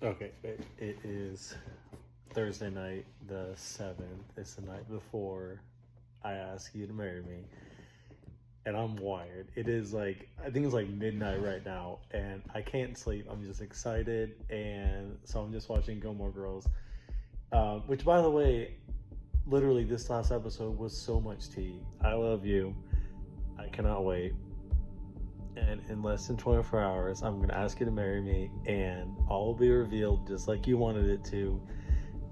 Okay, it is Thursday night, the 7th. It's the night before I ask you to marry me. And I'm wired. It is like, I think it's like midnight right now, and I can't sleep. I'm just excited, and so I'm just watching Gilmore Girls. Which, by the way, literally this last episode was so much tea. I love you. I cannot wait. And in less than 24 hours, I'm going to ask you to marry me, and all will be revealed just like you wanted it to.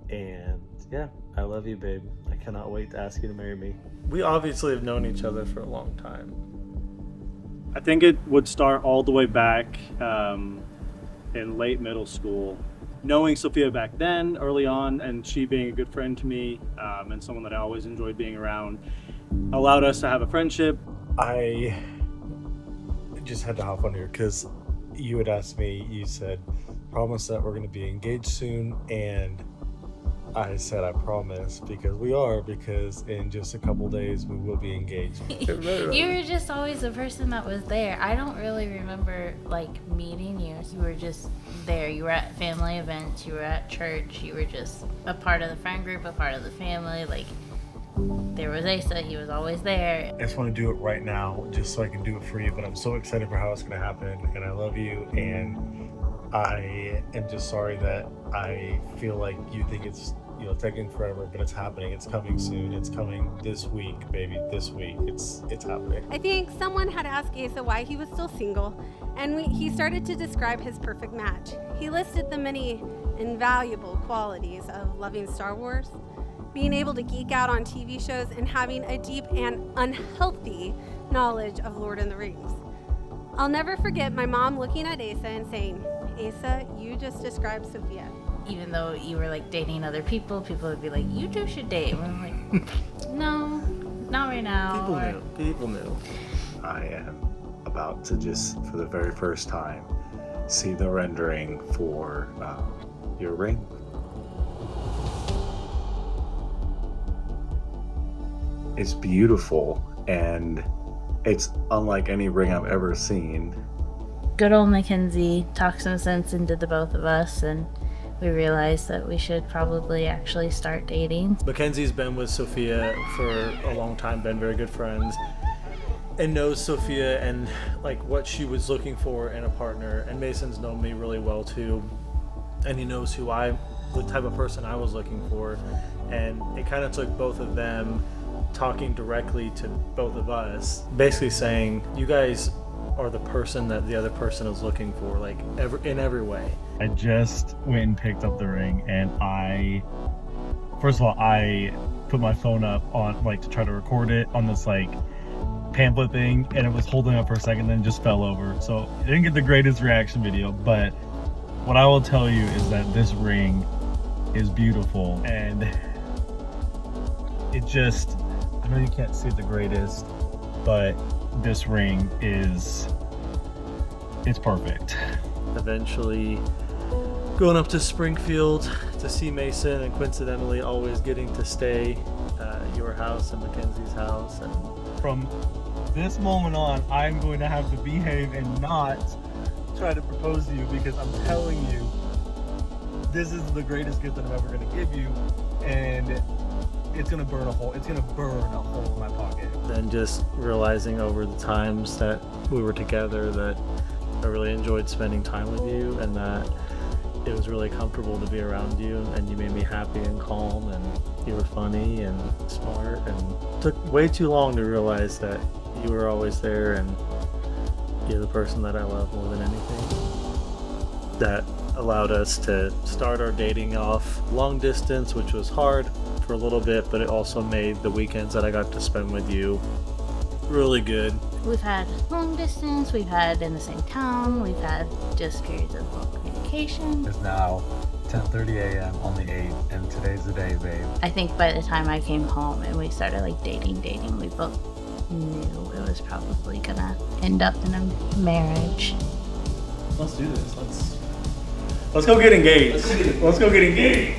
And yeah, I love you, babe. I cannot wait to ask you to marry me. We obviously have known each other for a long time. I think it would start all the way back in late middle school. Knowing Sophia back then, early on, and she being a good friend to me and someone that I always enjoyed being around, allowed us to have a friendship. I just had to hop on here because you had asked me, you said, promise that we're going to be engaged soon, and I said I promise because in just a couple days we will be engaged. You were just always the person that was there. I don't really remember like meeting you. You were just there. You were at family events, you were at church, you were just a part of the friend group, a part of the family. Like, there was Asa, he was always there. I just want to do it right now just so I can do it for you, but I'm so excited for how it's going to happen, and I love you, and I am just sorry that I feel like you think it's taking forever, but it's happening. It's coming soon. It's coming this week, baby. This week. It's happening. I think someone had asked Asa why he was still single, and he started to describe his perfect match. He listed the many invaluable qualities of loving Star Wars, being able to geek out on TV shows, and having a deep and unhealthy knowledge of Lord of the Rings. I'll never forget my mom looking at Asa and saying, "Asa, you just described Sophia." Even though you were like dating other people, people would be like, "You two should date." And I'm like, "No, not right now." People knew. I am about to just, for the very first time, see the rendering for your ring. It's beautiful, and it's unlike any ring I've ever seen. Good old Mackenzie talked some sense into the both of us, and we realized that we should probably actually start dating. Mackenzie's been with Sophia for a long time, been very good friends, and knows Sophia and like what she was looking for in a partner. And Mason's known me really well too, and he knows the type of person I was looking for. And it kind of took both of them talking directly to both of us, basically saying, you guys are the person that the other person is looking for, like in every way. I just went and picked up the ring, and first of all, I put my phone up on like to try to record it on this like pamphlet thing, and it was holding up for a second, then just fell over. So it didn't get the greatest reaction video, but what I will tell you is that this ring is beautiful, and it just, I know you can't see it the greatest, but this ring it's perfect. Eventually going up to Springfield to see Mason, and coincidentally always getting to stay at your house and Mackenzie's house. And from this moment on, I'm going to have to behave and not try to propose to you, because I'm telling you, this is the greatest gift that I'm ever going to give you, and it's going to burn a hole. It's going to burn a hole in my pocket. then just realizing over the times that we were together that I really enjoyed spending time with you, and that it was really comfortable to be around you, and you made me happy and calm, and you were funny and smart, and it took way too long to realize that you were always there, and you're the person that I love more than anything. That allowed us to start our dating off long distance, which was hard for a little bit, but it also made the weekends that I got to spend with you really good. We've had long distance, we've had in the same town, we've had just periods of long communication. It's now 10:30 a.m. on the 8th, and today's the day, babe. I think by the time I came home and we started like dating, we both knew it was probably gonna end up in a marriage. Let's do this. Let's go get engaged. Let's go get engaged.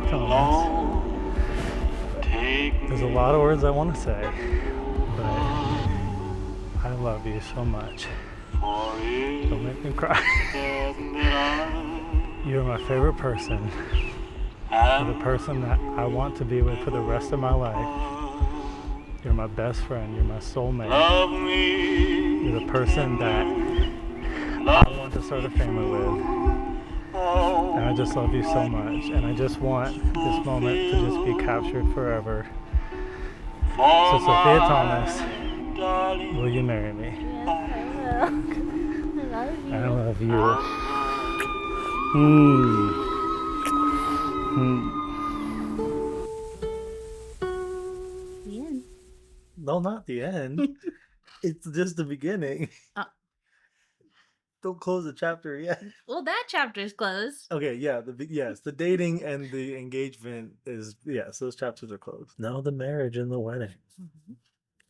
Sophia Thomas. There's a lot of words I want to say, but I love you so much. Don't make me cry. You're my favorite person. You're the person that I want to be with for the rest of my life. You're my best friend. You're my soulmate. You're the person that I want to start a family with. And I just love you so much. And I just want this moment to just be captured forever. So Sophia Thomas, will you marry me? Yes, I will. I love you. I love you. The end. No, not the end. It's just the beginning. Don't close the chapter yet. Well, that chapter's closed. Okay, yeah, the dating and the engagement is, yes, those chapters are closed. Now the marriage and the wedding.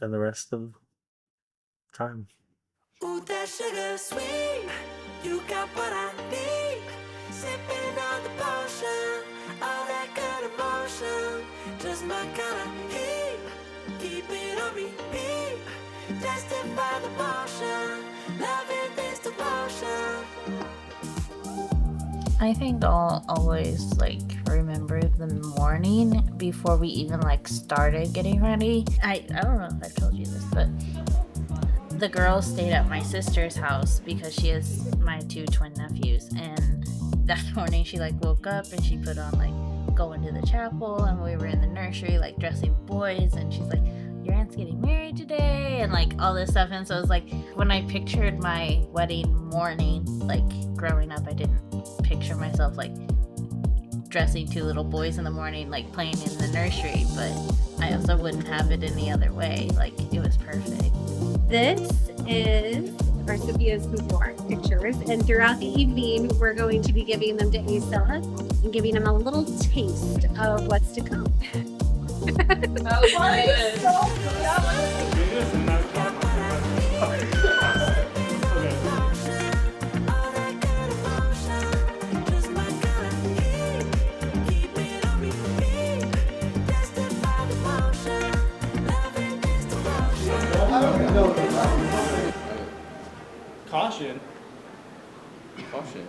And the rest of time. Ooh, that sugar sweet, you got what I need. Sipping on the potion, all that good emotion, just my kind of heat. Keep it on repeat, testify the motion, loving this devotion. I think I'll always like remember the morning before we even like started getting ready. I don't know if I told you this, but the girls stayed at my sister's house because she has my 2 twin nephews, and that morning she like woke up and she put on like going to the chapel, and we were in the nursery like dressing boys, and she's like, your aunt's getting married today, and like all this stuff. And so it was like when I pictured my wedding morning, like growing up, I didn't picture myself like dressing 2 little boys in the morning like playing in the nursery, but I also wouldn't have it any other way. Like it was perfect. This is our Sophia's before pictures, and throughout the evening, we're going to be giving them to Asa and giving him a little taste of what's to come. Caution. Caution.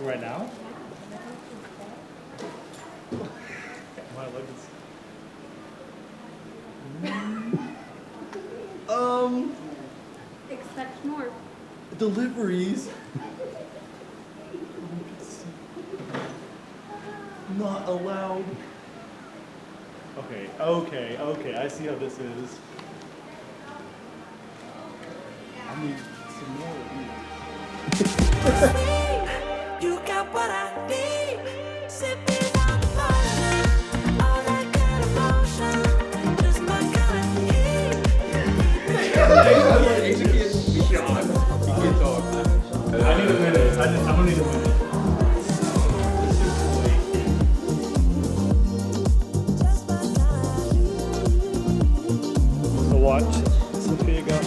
Right now? My luggage. Expect more. Deliveries. Not allowed. Okay. I see how this is. I need some more of you. You got what I need. Sipping on the potion, all that good emotion, just my kind of heat. I need a minute. I'm gonna need a minute. The watch Sophia got.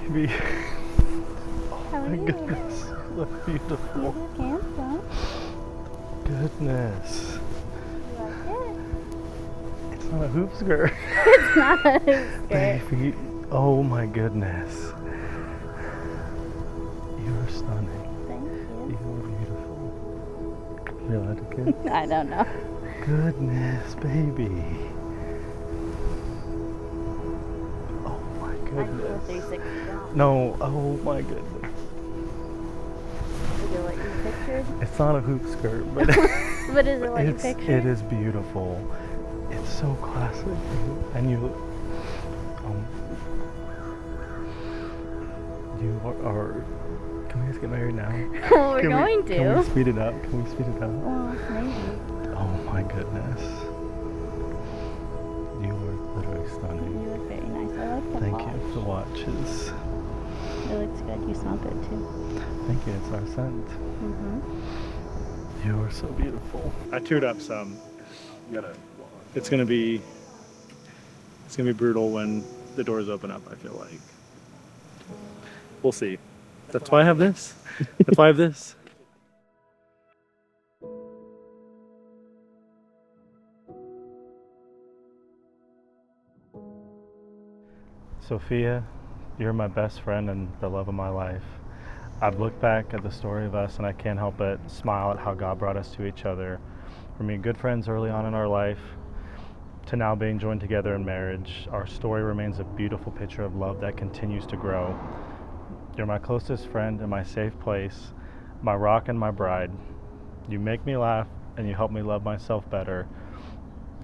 Baby. How are My you? goodness. You look beautiful. You look handsome. Goodness. You like it? It's not a hoop skirt. It's not a skirt. Baby. Oh my goodness. You are stunning. Thank You are beautiful. You like it? you. I don't know. Goodness, baby. Oh my I do a goodness. 360 jump. No, oh my goodness. You do what you pictured? It's not a hoop skirt, but But is it what you pictured? it is beautiful. It's so classic. And you are can we just get married now? Well, we're Can going we, Can we to. speed it up? Can we speed it up? Well, maybe. Oh my goodness. You look literally stunning. You look very nice. I like the Thank watch. you. The watch is. It looks good. You smell good too. Thank you. It's our scent. You are so beautiful. I teared up some. It's gonna be brutal when the doors open up. I feel like. We'll see. That's why I have this. That's why I have this. Sophia, you're my best friend and the love of my life. I've looked back at the story of us and I can't help but smile at how God brought us to each other. From being good friends early on in our life to now being joined together in marriage, our story remains a beautiful picture of love that continues to grow. You're my closest friend and my safe place, my rock and my bride. You make me laugh and you help me love myself better.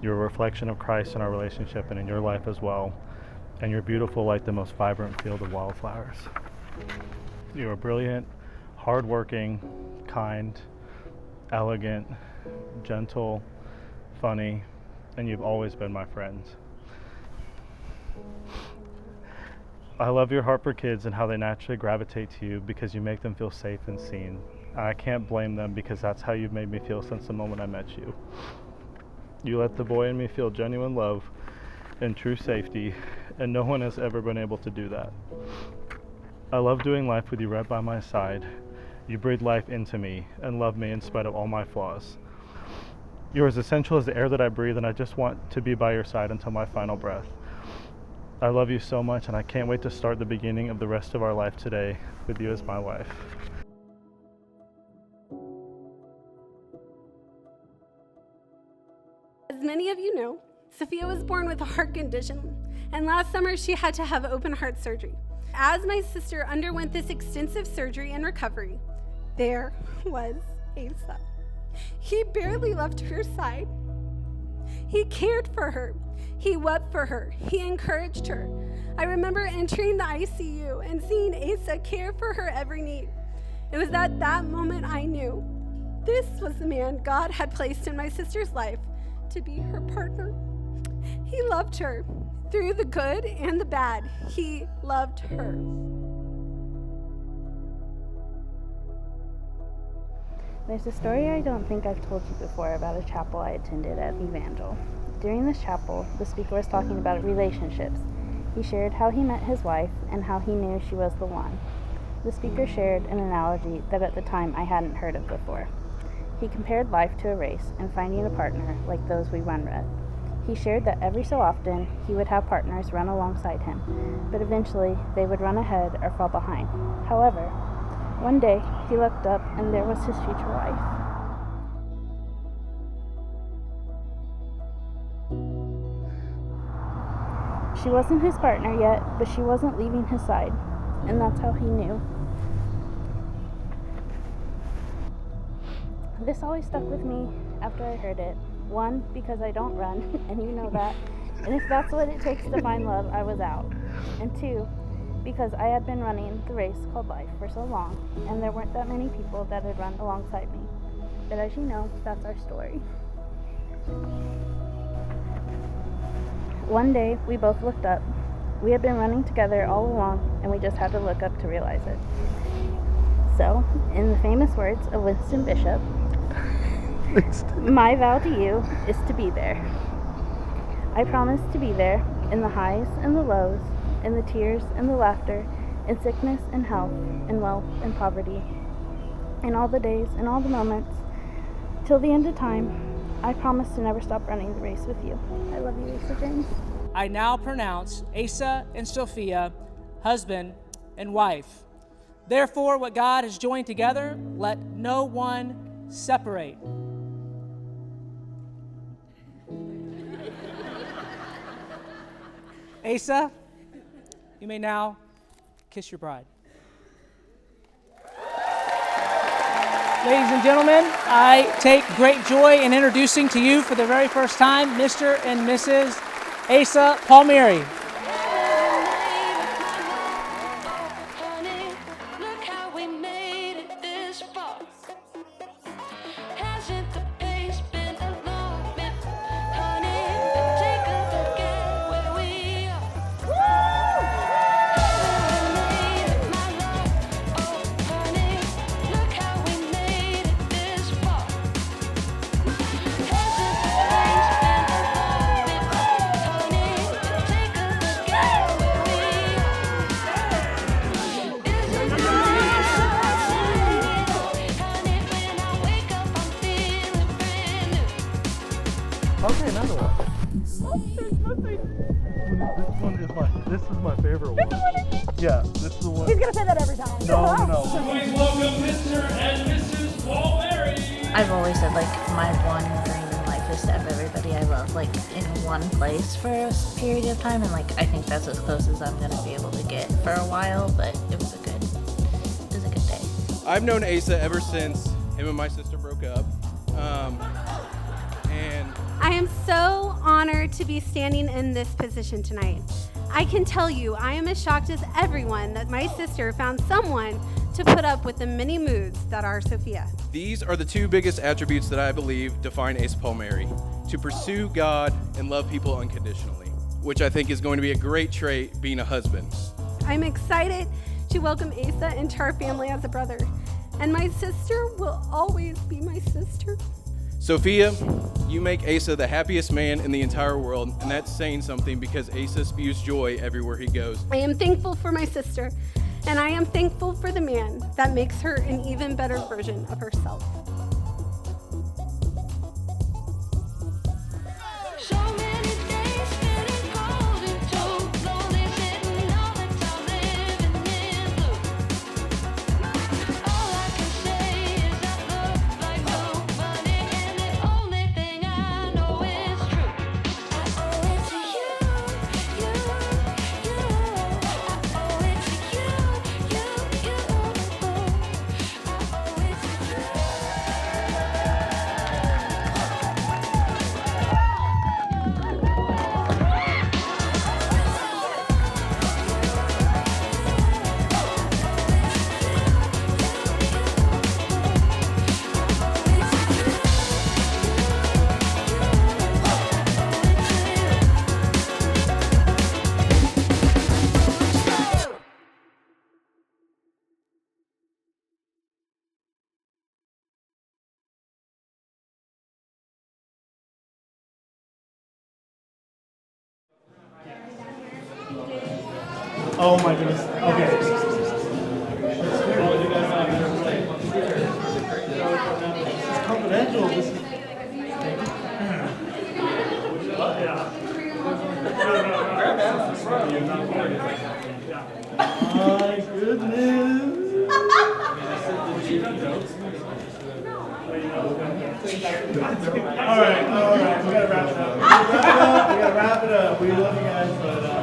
You're a reflection of Christ in our relationship and in your life as well. And you're beautiful like the most vibrant field of wildflowers. You are brilliant, hardworking, kind, elegant, gentle, funny, and you've always been my friend. I love your heart for kids and how they naturally gravitate to you because you make them feel safe and seen. I can't blame them because that's how you've made me feel since the moment I met you. You let the boy in me feel genuine love and true safety, and no one has ever been able to do that. I love doing life with you right by my side. You breathe life into me and love me in spite of all my flaws. You're as essential as the air that I breathe, and I just want to be by your side until my final breath. I love you so much, and I can't wait to start the beginning of the rest of our life today with you as my wife. As many of you know, Sophia was born with a heart condition, and last summer she had to have open heart surgery. As my sister underwent this extensive surgery and recovery, there was Asa. He barely left her side. He cared for her. He wept for her. He encouraged her. I remember entering the ICU and seeing Asa care for her every need. It was at that moment I knew this was the man God had placed in my sister's life to be her partner. He loved her. Through the good and the bad, he loved her. There's a story I don't think I've told you before about a chapel I attended at Evangel. During this chapel, the speaker was talking about relationships. He shared how he met his wife and how he knew she was the one. The speaker shared an analogy that at the time I hadn't heard of before. He compared life to a race and finding a partner like those we run with. He shared that every so often he would have partners run alongside him, but eventually they would run ahead or fall behind. However, one day he looked up and there was his future wife. She wasn't his partner yet, but she wasn't leaving his side, and that's how he knew. This always stuck with me after I heard it. One, because I don't run, and you know that. And if that's what it takes to find love, I was out. And two, because I had been running the race called life for so long, and there weren't that many people that had run alongside me. But as you know, that's our story. One day, we both looked up. We had been running together all along, and we just had to look up to realize it. So, in the famous words of Winston Bishop, my vow to you is to be there. I promise to be there in the highs and the lows, in the tears and the laughter, in sickness and health, in wealth and poverty, in all the days and all the moments, till the end of time. I promise to never stop running the race with you. I love you, Asa James. I now pronounce Asa and Sophia husband and wife. Therefore, what God has joined together, let no one separate. Asa, you may now kiss your bride. Ladies and gentlemen, I take great joy in introducing to you for the very first time Mr. and Mrs. Asa Palmeri. Honey, look how we made it this far. Hasn't the pace been a long bit? Honey, take a look at where we are. Made it, my love. Oh, honey, look how we made it this far. Hasn't the pace been a long bit? Honey, take a look at where we are. Isn't it nice? Honey, when I wake up, I'm feeling brand new. Okay, another one. This is my favorite one. Yeah, this is the one. He's gonna say that every time. No. Please welcome Mr. and Mrs. Palmeri. I've always said like my one dream in life is to have everybody I love like in one place for a period of time, and like I think that's as close as I'm gonna be able to get for a while. But it was a good day. I've known Asa ever since him and my sister broke up. And I am so honored to be standing in this position tonight. I can tell you, I am as shocked as everyone that my sister found someone to put up with the many moods that are Sophia. these are the two biggest attributes that I believe define Asa Palmeri: to pursue God and love people unconditionally, which I think is going to be a great trait being a husband. I'm excited to welcome Asa into our family as a brother. And my sister will always be my sister. Sophia, you make Asa the happiest man in the entire world, and that's saying something because Asa spews joy everywhere he goes. I am thankful for my sister, and I am thankful for the man that makes her an even better version of herself. So many days getting cold and too lonely, sitting all the time living in blue. All I can say is I look like nobody, and the only thing I know is true. I owe it to you, you. I owe it to you, you. I owe it to you. Oh my goodness. Okay. This is confidential. This is. My goodness. All right. We gotta wrap it up. We gotta wrap it up. We love you guys, but.